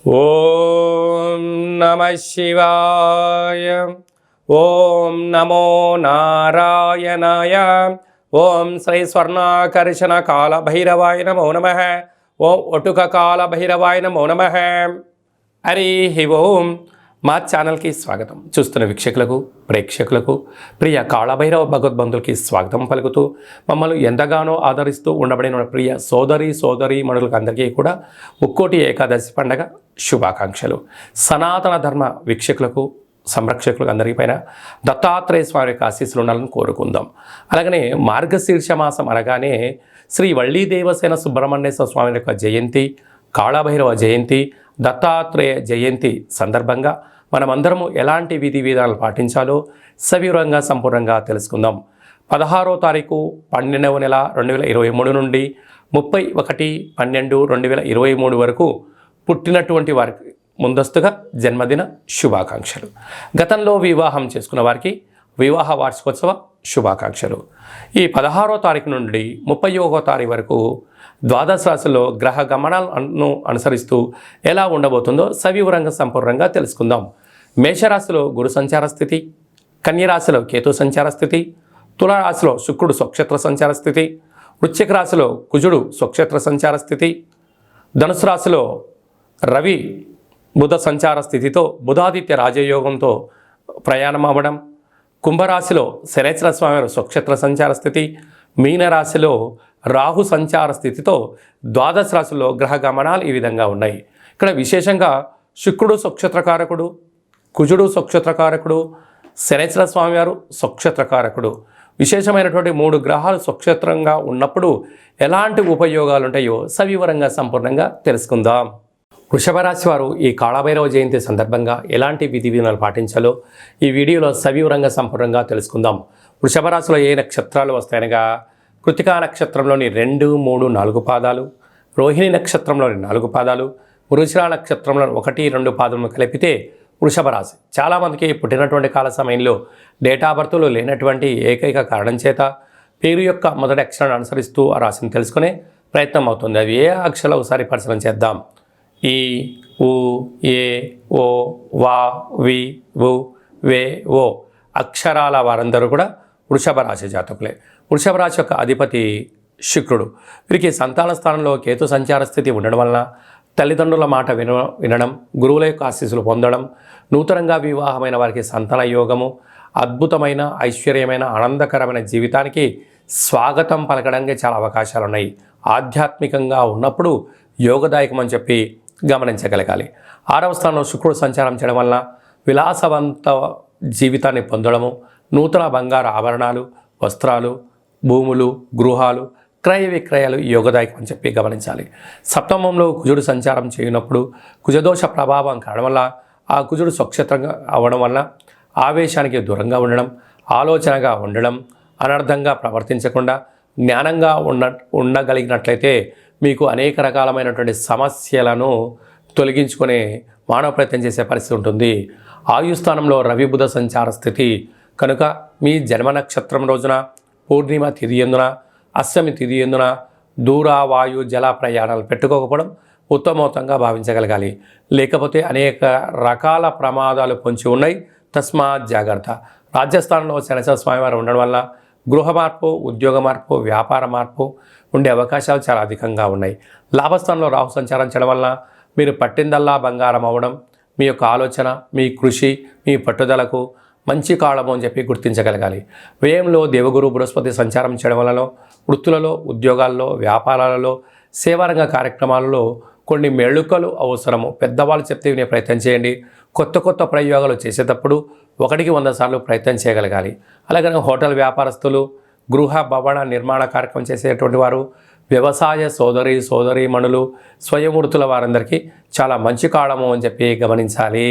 ఓం నమః శివాయ. ఓం నమో నారాయణాయ. ఓం శ్రీ స్వర్ణాకర్షణ కాల భైరవాయ నమో నమః. ఓం ఒటుక కాల భైరవాయ నమో నమః. హరి ఓం. మా ఛానల్కి స్వాగతం. చూస్తున్న వీక్షకులకు, ప్రేక్షకులకు, ప్రియ కాళభైరవ భగవద్బంధులకి స్వాగతం పలుకుతూ మమ్మల్ని ఎంతగానో ఆదరిస్తూ ఉండబడిన ప్రియ సోదరి మనులకు అందరికీ కూడా ముక్కోటి ఏకాదశి పండగ శుభాకాంక్షలు. సనాతన ధర్మ వీక్షకులకు, సంరక్షకులకు అందరికీ పైన దత్తాత్రేయ స్వామి యొక్క ఆశీస్సులు ఉండాలని కోరుకుందాం. అలాగనే మార్గశీర్ష మాసం అనగానే శ్రీ వళ్ళీ దేవసేన సుబ్రహ్మణ్యేశ్వర స్వామి యొక్క జయంతి, కాళభైరవ జయంతి, దత్తాత్రేయ జయంతి సందర్భంగా మనమందరము ఎలాంటి విధి విధానాలు పాటించాలో సవివరంగా సంపూర్ణంగా తెలుసుకుందాం. 16వ తారీఖు 12వ నెల 2023 నుండి 31/12/2023 వరకు పుట్టినటువంటి వారికి ముందస్తుగా జన్మదిన శుభాకాంక్షలు. గతంలో వివాహం చేసుకున్న వారికి వివాహ వార్షికోత్సవ శుభాకాంక్షలు. ఈ 16వ తారీఖు నుండి 31వ తారీఖు వరకు ద్వాదశ రాశుల్లో గ్రహ గమనాలను అనుసరిస్తూ ఎలా ఉండబోతుందో సవివరంగా సంపూర్ణంగా తెలుసుకుందాం. మేషరాశిలో గురు సంచార స్థితి, కన్యరాశిలో కేతు సంచార స్థితి, తులారాశిలో శుక్రుడు స్వక్షేత్ర సంచార స్థితి, వృశ్చిక రాశిలో కుజుడు స్వక్షేత్ర సంచార స్థితి, ధనుసు రాశిలో రవి బుధ సంచార స్థితితో బుధాదిత్య రాజయోగంతో ప్రయాణం అవ్వడం, కుంభరాశిలో శనేశ్వర స్వామి స్వక్షేత్ర సంచార స్థితి, మీనరాశిలో రాహు సంచార స్థితితో ద్వాదశ రాశుల్లో గ్రహ గమనాలు ఈ విధంగా ఉన్నాయి. ఇక్కడ విశేషంగా శుక్రుడు స్వక్షేత్రకారకుడు, కుజుడు స్వక్షేత్రకారకుడు, శనేశ్వర స్వామి వారు స్వక్షేత్రకారకుడు. విశేషమైనటువంటి 3 గ్రహాలు స్వక్షేత్రంగా ఉన్నప్పుడు ఎలాంటి ఉపయోగాలు ఉంటాయో సవివరంగా సంపూర్ణంగా తెలుసుకుందాం. వృషభ రాశి వారు ఈ కాళభైరవ జయంతి సందర్భంగా ఎలాంటి విధి విధానాలు పాటించాలో ఈ వీడియోలో సవివరంగా సంపూర్ణంగా తెలుసుకుందాం. వృషభ రాశిలో ఏ నక్షత్రాలు వస్తాయనగా కృతికా నక్షత్రంలోని 2, 3, 4 పాదాలు, రోహిణి నక్షత్రంలోని 4 పాదాలు, మృగశిర నక్షత్రంలోని 1, 2 పాదములు కలిపితే వృషభ రాశి. చాలామందికి పుట్టినటువంటి కాల సమయంలో డేటా బర్త్లు లేనటువంటి ఏకైక కారణం చేత పేరు యొక్క మొదటి అక్షరాన్ని అనుసరిస్తూ ఆ రాశిని తెలుసుకునే ప్రయత్నం అవుతుంది. అవి ఏ అక్షరాలు ఒకసారి పరిశీలన చేద్దాం. ఈ, ఉ, ఏ, ఓ, వా, వి, వు, వే, ఓ అక్షరాల వారందరూ కూడా వృషభ రాశి జాతకులే. వృషభ రాశి యొక్క అధిపతి శుక్రుడు. వీరికి సంతాన స్థానంలో కేతు సంచార స్థితి ఉండడం వలన తల్లిదండ్రుల మాట వినడం, గురువుల యొక్క ఆశీస్సులు పొందడం, నూతనంగా వివాహమైన వారికి సంతాన యోగము, అద్భుతమైన ఐశ్వర్యమైన ఆనందకరమైన జీవితానికి స్వాగతం పలకడానికి చాలా అవకాశాలు ఉన్నాయి. ఆధ్యాత్మికంగా ఉన్నప్పుడు యోగదాయకం అని చెప్పి గమనించగలగాలి. 6వ స్థానంలో శుక్రుడు సంచారం చేయడం వలన విలాసవంత జీవితాన్ని పొందడము, నూతన బంగారు ఆభరణాలు, వస్త్రాలు, భూములు, గృహాలు, క్రయ విక్రయాలు యోగదాయకం అని చెప్పి గమనించాలి. సప్తమంలో కుజుడు సంచారం చేయనప్పుడు కుజదోష ప్రభావం కావడం వల్ల ఆ కుజుడు స్వక్షేత్రంగా అవ్వడం వల్ల ఆవేశానికి దూరంగా ఉండడం, ఆలోచనగా ఉండడం, అనర్థంగా ప్రవర్తించకుండా జ్ఞానంగా ఉండగలిగినట్లయితే మీకు అనేక రకాలమైనటువంటి సమస్యలను తొలగించుకునే మానవ ప్రయత్నం చేసే పరిస్థితి ఉంటుంది. ఆయుస్థానంలో రవి బుధ సంచార స్థితి కనుక మీ జన్మ నక్షత్రం రోజున పూర్ణిమ తిథి ఎందున, అష్టమి తిథి ఎందున దూర వాయు జల ప్రయాణాలు పెట్టుకోకపోవడం ఉత్తమోత్తంగా భావించగలగాలి. లేకపోతే అనేక రకాల ప్రమాదాలు పొంచి ఉన్నాయి. తస్మాత్ జాగ్రత్త. రాజస్థానంలో శనేశ్వర స్వామివారు ఉండడం వల్ల గృహ మార్పు, ఉద్యోగ మార్పు, వ్యాపార మార్పు ఉండే అవకాశాలు చాలా అధికంగా ఉన్నాయి. లాభస్థానంలో రాహు సంచారం చేయడం వల్ల మీరు పట్టిందల్లా బంగారం అవ్వడం, మీ యొక్క ఆలోచన, మీ కృషి, మీ పట్టుదలకు మంచి కాలము అని చెప్పి గుర్తించగలగాలి. వ్యయంలో దేవగురు బృహస్పతి సంచారం చేయడం వల్ల వృత్తులలో, ఉద్యోగాల్లో, వ్యాపారాలలో, సేవారంగ కార్యక్రమాలలో కొన్ని మెళుకలు అవసరము. పెద్దవాళ్ళు చెప్తే వినే ప్రయత్నం చేయండి. కొత్త ప్రయోగాలు చేసేటప్పుడు 1కి 100 సార్లు ప్రయత్నం చేయగలగాలి. అలాగే హోటల్ వ్యాపారస్తులు, గృహ భవన నిర్మాణ కార్యక్రమం చేసేటువంటి వారు, వ్యవసాయ సోదరీమణులు, స్వయం వృత్తుల వారందరికీ చాలా మంచి కాలము అని చెప్పి గమనించాలి.